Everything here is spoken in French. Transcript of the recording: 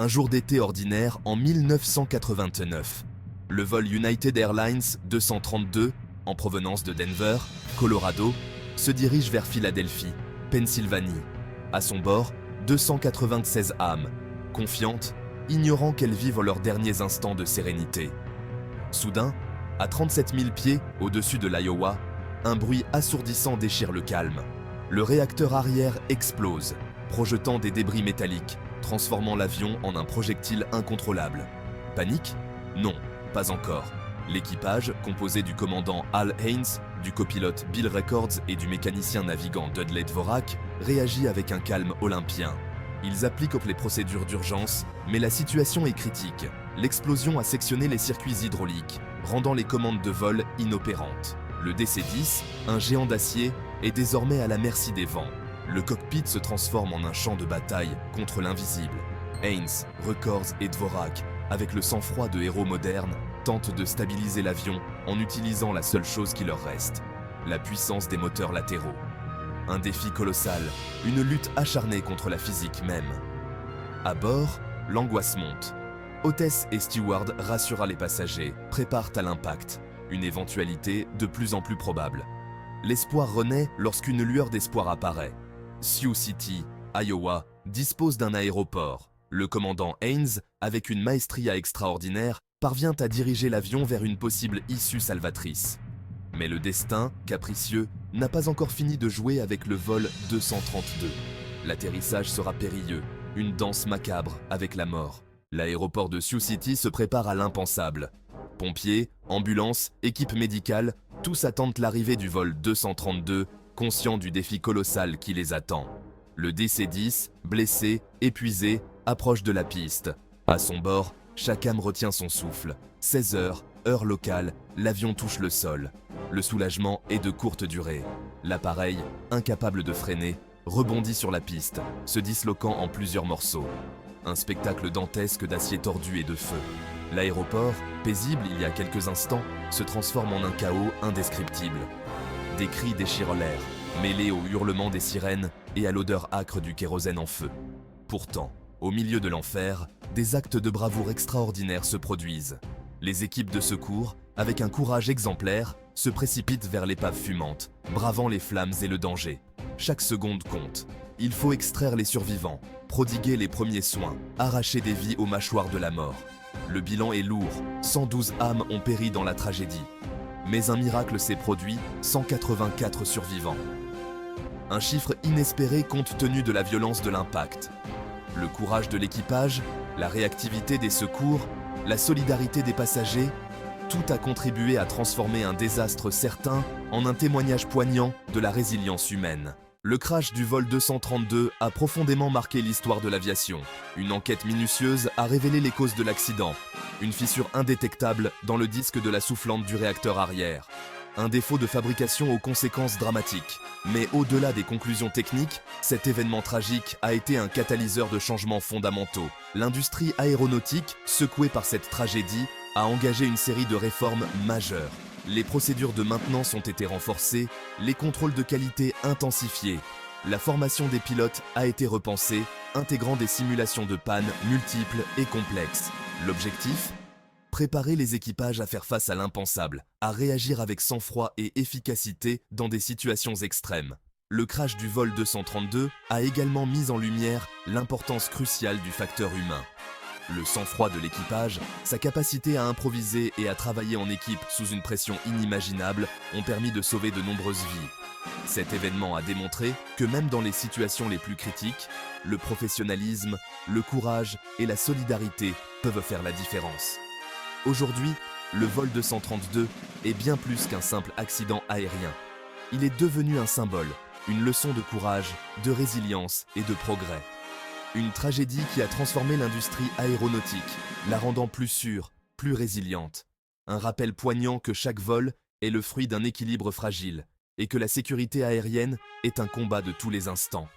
Un jour d'été ordinaire en 1989. Le vol United Airlines 232, en provenance de Denver, Colorado, se dirige vers Philadelphie, Pennsylvanie. À son bord, 296 âmes, confiantes, ignorant qu'elles vivent leurs derniers instants de sérénité. Soudain, à 37 000 pieds au-dessus de l'Iowa, un bruit assourdissant déchire le calme. Le réacteur arrière explose, projetant des débris métalliques, transformant l'avion en un projectile incontrôlable. Panique? Non, pas encore. L'équipage, composé du commandant Al Haynes, du copilote Bill Records et du mécanicien navigant Dudley Dvorak, réagit avec un calme olympien. Ils appliquent les procédures d'urgence, mais la situation est critique. L'explosion a sectionné les circuits hydrauliques, rendant les commandes de vol inopérantes. Le DC-10, un géant d'acier, est désormais à la merci des vents. Le cockpit se transforme en un champ de bataille contre l'invisible. Haynes, Records et Dvorak, avec le sang-froid de héros modernes, tentent de stabiliser l'avion en utilisant la seule chose qui leur reste, la puissance des moteurs latéraux. Un défi colossal, une lutte acharnée contre la physique même. À bord, l'angoisse monte. Hôtesse et steward rassurent les passagers, préparent à l'impact, une éventualité de plus en plus probable. L'espoir renaît lorsqu'une lueur d'espoir apparaît. Sioux City, Iowa, dispose d'un aéroport. Le commandant Haynes, avec une maestria extraordinaire, parvient à diriger l'avion vers une possible issue salvatrice. Mais le destin, capricieux, n'a pas encore fini de jouer avec le vol 232. L'atterrissage sera périlleux, une danse macabre avec la mort. L'aéroport de Sioux City se prépare à l'impensable. Pompiers, ambulances, équipes médicales, tous attendent l'arrivée du vol 232, conscients du défi colossal qui les attend. Le DC-10, blessé, épuisé, approche de la piste. À son bord, chaque âme retient son souffle. 16 heures, heure locale, l'avion touche le sol. Le soulagement est de courte durée. L'appareil, incapable de freiner, rebondit sur la piste, se disloquant en plusieurs morceaux. Un spectacle dantesque d'acier tordu et de feu. L'aéroport, paisible il y a quelques instants, se transforme en un chaos indescriptible. Des cris déchirent l'air, mêlés aux hurlements des sirènes et à l'odeur âcre du kérosène en feu. Pourtant, au milieu de l'enfer, des actes de bravoure extraordinaires se produisent. Les équipes de secours, avec un courage exemplaire, se précipitent vers l'épave fumante, bravant les flammes et le danger. Chaque seconde compte. Il faut extraire les survivants, prodiguer les premiers soins, arracher des vies aux mâchoires de la mort. Le bilan est lourd, 112 âmes ont péri dans la tragédie. Mais un miracle s'est produit, 184 survivants. Un chiffre inespéré compte tenu de la violence de l'impact. Le courage de l'équipage, la réactivité des secours, la solidarité des passagers, tout a contribué à transformer un désastre certain en un témoignage poignant de la résilience humaine. Le crash du vol 232 a profondément marqué l'histoire de l'aviation. Une enquête minutieuse a révélé les causes de l'accident. Une fissure indétectable dans le disque de la soufflante du réacteur arrière. Un défaut de fabrication aux conséquences dramatiques. Mais au-delà des conclusions techniques, cet événement tragique a été un catalyseur de changements fondamentaux. L'industrie aéronautique, secouée par cette tragédie, a engagé une série de réformes majeures. Les procédures de maintenance ont été renforcées, les contrôles de qualité intensifiés. La formation des pilotes a été repensée, intégrant des simulations de pannes multiples et complexes. L'objectif ? Préparer les équipages à faire face à l'impensable, à réagir avec sang-froid et efficacité dans des situations extrêmes. Le crash du vol 232 a également mis en lumière l'importance cruciale du facteur humain. Le sang-froid de l'équipage, sa capacité à improviser et à travailler en équipe sous une pression inimaginable ont permis de sauver de nombreuses vies. Cet événement a démontré que même dans les situations les plus critiques, le professionnalisme, le courage et la solidarité peuvent faire la différence. Aujourd'hui, le vol 232 est bien plus qu'un simple accident aérien. Il est devenu un symbole, une leçon de courage, de résilience et de progrès. Une tragédie qui a transformé l'industrie aéronautique, la rendant plus sûre, plus résiliente. Un rappel poignant que chaque vol est le fruit d'un équilibre fragile et que la sécurité aérienne est un combat de tous les instants.